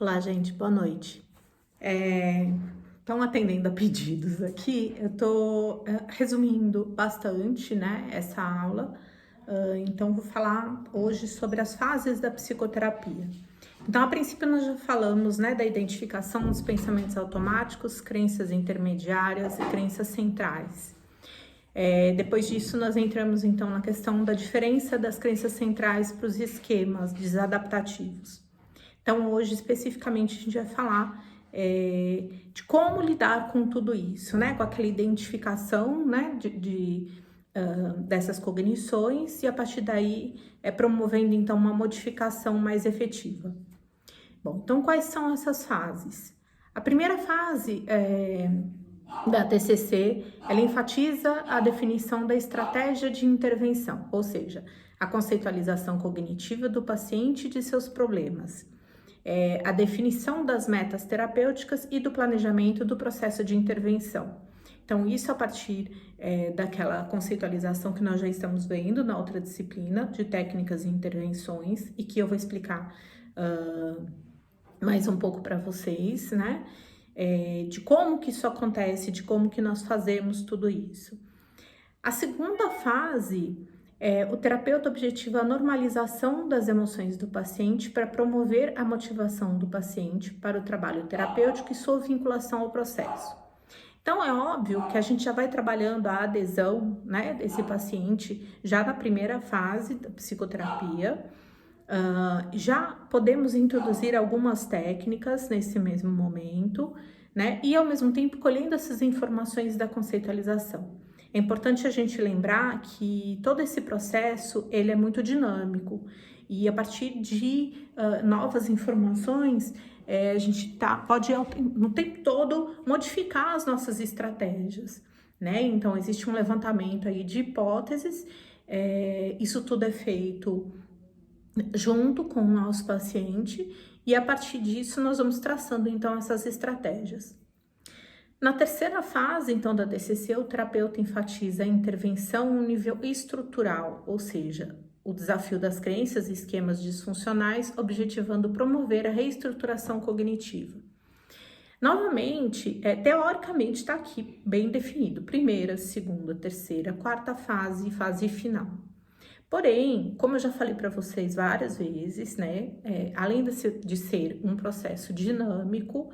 Olá, gente, boa noite. Então, atendendo a pedidos aqui, eu tô resumindo bastante, né, essa aula. Então, vou falar hoje sobre as fases da psicoterapia. Então, a princípio, nós já falamos, né, da identificação dos pensamentos automáticos, crenças intermediárias e crenças centrais. Depois disso, nós entramos, então, na questão da diferença das crenças centrais para os esquemas desadaptativos. Então, hoje, especificamente, a gente vai falar de como lidar com tudo isso, né? Com aquela identificação, né? Dessas cognições e, a partir daí, promovendo, então, uma modificação mais efetiva. Bom, então, quais são essas fases? A primeira fase da TCC, ela enfatiza a definição da estratégia de intervenção, ou seja, a conceitualização cognitiva do paciente e de seus problemas, a definição das metas terapêuticas e do planejamento do processo de intervenção. Então, isso a partir daquela conceitualização que nós já estamos vendo na outra disciplina de técnicas e intervenções e que eu vou explicar mais um pouco para vocês, né? De como que isso acontece, de como que nós fazemos tudo isso. A segunda fase, o terapeuta objetiva a normalização das emoções do paciente para promover a motivação do paciente para o trabalho terapêutico e sua vinculação ao processo. Então, é óbvio que a gente já vai trabalhando a adesão, né, desse paciente já na primeira fase da psicoterapia. Já podemos introduzir algumas técnicas nesse mesmo momento, né? E ao mesmo tempo colhendo essas informações da conceitualização. É importante a gente lembrar que todo esse processo ele é muito dinâmico e a partir de novas informações a gente pode no tempo todo modificar as nossas estratégias, né? Então existe um levantamento aí de hipóteses, isso tudo é feito junto com o nosso paciente e a partir disso nós vamos traçando então essas estratégias. Na terceira fase então da TCC, o terapeuta enfatiza a intervenção no nível estrutural, ou seja, o desafio das crenças e esquemas disfuncionais, objetivando promover a reestruturação cognitiva. Novamente, teoricamente está aqui bem definido, primeira, segunda, terceira, quarta fase e fase final. Porém, como eu já falei para vocês várias vezes, né, além de ser um processo dinâmico,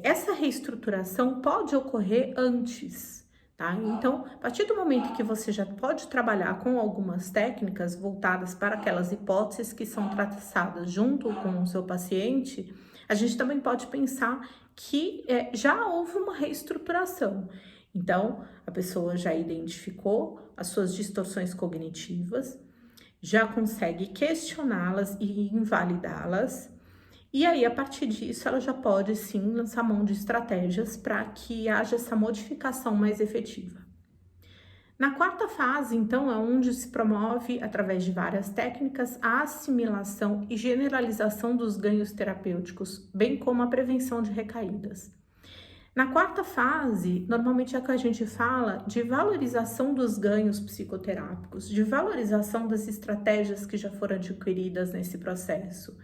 essa reestruturação pode ocorrer antes, tá? Então, a partir do momento que você já pode trabalhar com algumas técnicas voltadas para aquelas hipóteses que são traçadas junto com o seu paciente, a gente também pode pensar que já houve uma reestruturação. Então, a pessoa já identificou as suas distorções cognitivas, já consegue questioná-las e invalidá-las, e aí, a partir disso, ela já pode sim lançar mão de estratégias para que haja essa modificação mais efetiva. Na quarta fase, então, é onde se promove, através de várias técnicas, a assimilação e generalização dos ganhos terapêuticos, bem como a prevenção de recaídas. Na quarta fase, normalmente é que a gente fala de valorização dos ganhos psicoterápicos, de valorização das estratégias que já foram adquiridas nesse processo.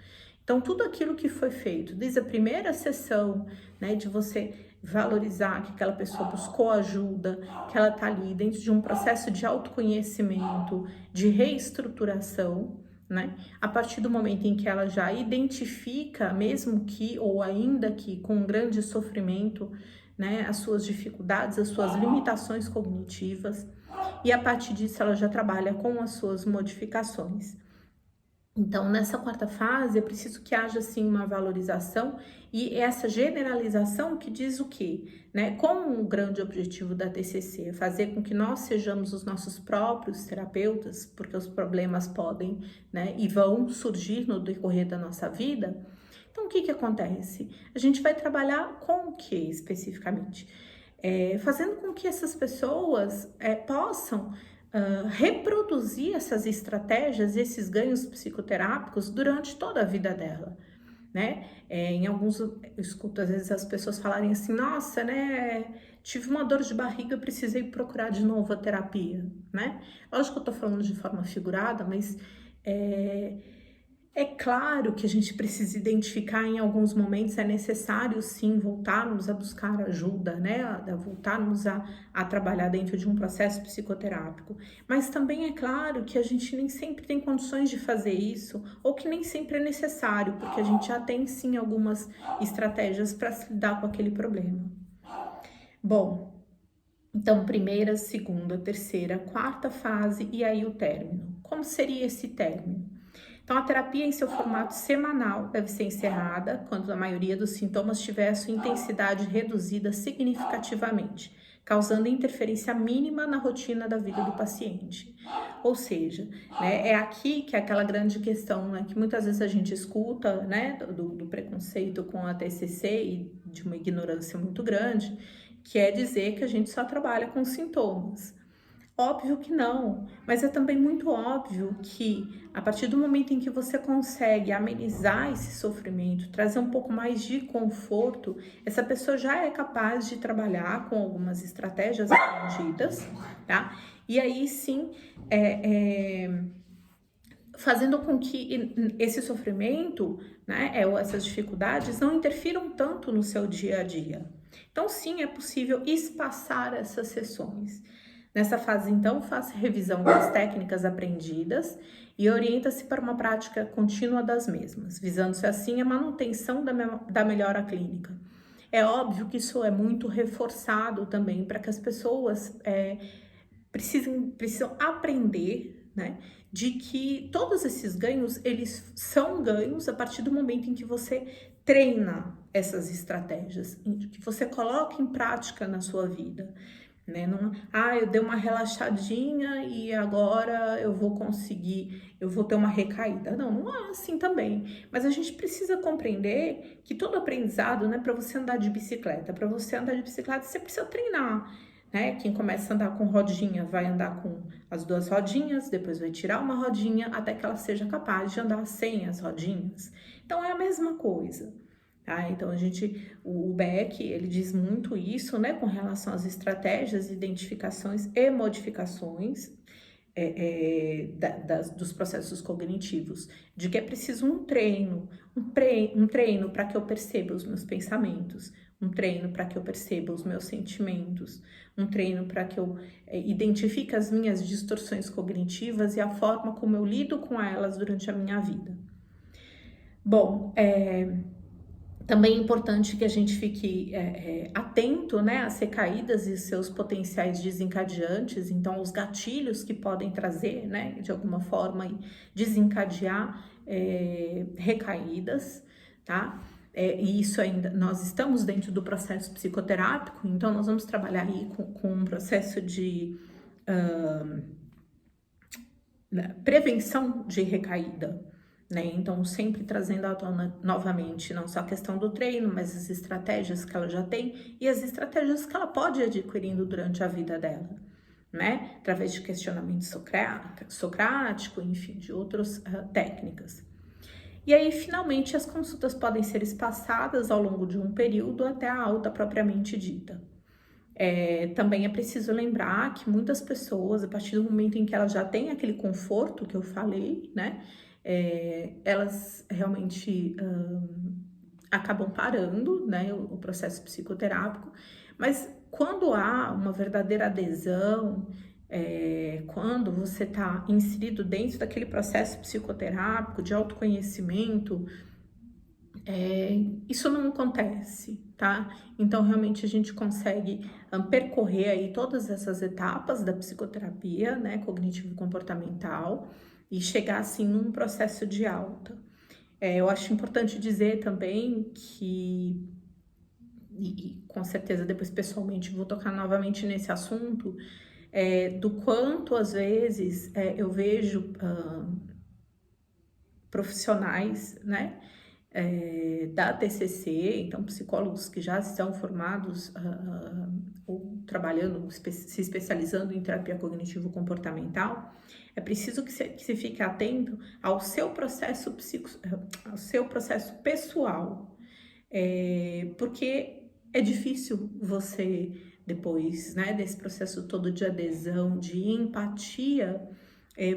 Então, tudo aquilo que foi feito, desde a primeira sessão, né, de você valorizar que aquela pessoa buscou ajuda, que ela está ali dentro de um processo de autoconhecimento, de reestruturação, né? A partir do momento em que ela já identifica, mesmo que ou ainda que com um grande sofrimento, né, as suas dificuldades, as suas limitações cognitivas, e a partir disso ela já trabalha com as suas modificações. Então, nessa quarta fase, é preciso que haja, sim, uma valorização e essa generalização que diz o quê? Né? Como o grande objetivo da TCC é fazer com que nós sejamos os nossos próprios terapeutas, porque os problemas podem, né, e vão surgir no decorrer da nossa vida. Então, o que que acontece? A gente vai trabalhar com o que especificamente? Fazendo com que essas pessoas possam reproduzir essas estratégias, esses ganhos psicoterápicos durante toda a vida dela, né? Em alguns, eu escuto às vezes as pessoas falarem assim, nossa, né, tive uma dor de barriga, precisei procurar de novo a terapia, né? Lógico que eu tô falando de forma figurada, mas É claro que a gente precisa identificar em alguns momentos, é necessário sim voltarmos a buscar ajuda, né? Voltarmos a trabalhar dentro de um processo psicoterápico. Mas também é claro que a gente nem sempre tem condições de fazer isso, ou que nem sempre é necessário, porque a gente já tem sim algumas estratégias para se lidar com aquele problema. Bom, então primeira, segunda, terceira, quarta fase e aí o término. Como seria esse término? Então, a terapia em seu formato semanal deve ser encerrada quando a maioria dos sintomas tiver sua intensidade reduzida significativamente, causando interferência mínima na rotina da vida do paciente. Ou seja, né, é aqui que é aquela grande questão, né, que muitas vezes a gente escuta, né, do preconceito com a TCC e de uma ignorância muito grande, que é dizer que a gente só trabalha com sintomas. Óbvio que não, mas é também muito óbvio que a partir do momento em que você consegue amenizar esse sofrimento, trazer um pouco mais de conforto, essa pessoa já é capaz de trabalhar com algumas estratégias aprendidas, tá? E aí sim, fazendo com que esse sofrimento, né, ou essas dificuldades não interfiram tanto no seu dia a dia. Então, sim, é possível espaçar essas sessões. Nessa fase, então, faça revisão das técnicas aprendidas e orienta-se para uma prática contínua das mesmas, visando-se assim a manutenção da melhora clínica. É óbvio que isso é muito reforçado também para que as pessoas precisam aprender, né, de que todos esses ganhos, eles são ganhos a partir do momento em que você treina essas estratégias, que você coloca em prática na sua vida, né? Não, eu dei uma relaxadinha e agora eu vou conseguir, eu vou ter uma recaída. Não, não é assim também. Mas a gente precisa compreender que todo aprendizado, né, para você andar de bicicleta, você precisa treinar. Né? Quem começa a andar com rodinha vai andar com as duas rodinhas, depois vai tirar uma rodinha até que ela seja capaz de andar sem as rodinhas. Então é a mesma coisa. Tá? Então o Beck, ele diz muito isso, né, com relação às estratégias, identificações e modificações dos processos cognitivos, de que é preciso um treino, um treino para que eu perceba os meus pensamentos, um treino para que eu perceba os meus sentimentos, um treino para que eu identifique as minhas distorções cognitivas e a forma como eu lido com elas durante a minha vida. Bom, também é importante que a gente fique atento, né, às recaídas e seus potenciais desencadeantes, então os gatilhos que podem trazer, né, de alguma forma desencadear recaídas, tá? E isso ainda, nós estamos dentro do processo psicoterápico, então nós vamos trabalhar aí com um processo de prevenção de recaída, né? Então, sempre trazendo à tona novamente, não só a questão do treino, mas as estratégias que ela já tem e as estratégias que ela pode ir adquirindo durante a vida dela, né? Através de questionamento socrático, enfim, de outras técnicas. E aí, finalmente, as consultas podem ser espaçadas ao longo de um período até a alta propriamente dita. Também é preciso lembrar que muitas pessoas, a partir do momento em que elas já têm aquele conforto que eu falei, né, elas realmente acabam parando, né, o processo psicoterápico, mas quando há uma verdadeira adesão, quando você está inserido dentro daquele processo psicoterápico de autoconhecimento, isso não acontece, tá? Então, realmente, a gente consegue percorrer aí todas essas etapas da psicoterapia, né, cognitivo-comportamental, e chegar, assim, num processo de alta. Eu acho importante dizer também que, e com certeza depois pessoalmente vou tocar novamente nesse assunto, do quanto, às vezes, eu vejo profissionais, né, da TCC, então psicólogos que já estão formados ou trabalhando, se especializando em terapia cognitivo-comportamental, é preciso que se fique atento ao seu processo ao seu processo pessoal, porque é difícil você, depois, né, desse processo todo de adesão, de empatia,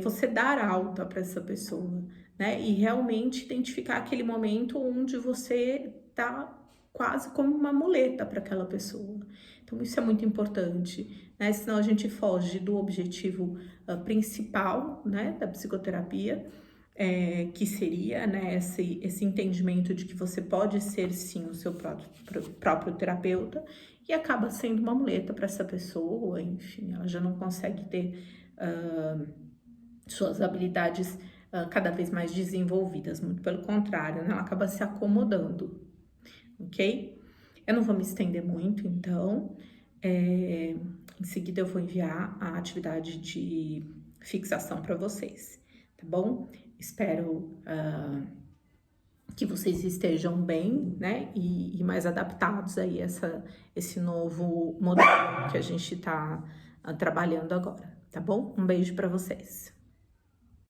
você dar alta para essa pessoa, né? E realmente identificar aquele momento onde você tá quase como uma muleta para aquela pessoa. Então, isso é muito importante, né? Senão a gente foge do objetivo principal, né, da psicoterapia, que seria, né, esse entendimento de que você pode ser, sim, o seu próprio terapeuta, e acaba sendo uma muleta para essa pessoa, enfim, ela já não consegue ter suas habilidades cada vez mais desenvolvidas, muito pelo contrário, né, ela acaba se acomodando, ok? Eu não vou me estender muito, então, em seguida eu vou enviar a atividade de fixação para vocês, tá bom? Espero que vocês estejam bem, né, e mais adaptados aí a esse novo modelo que a gente está trabalhando agora, tá bom? Um beijo para vocês.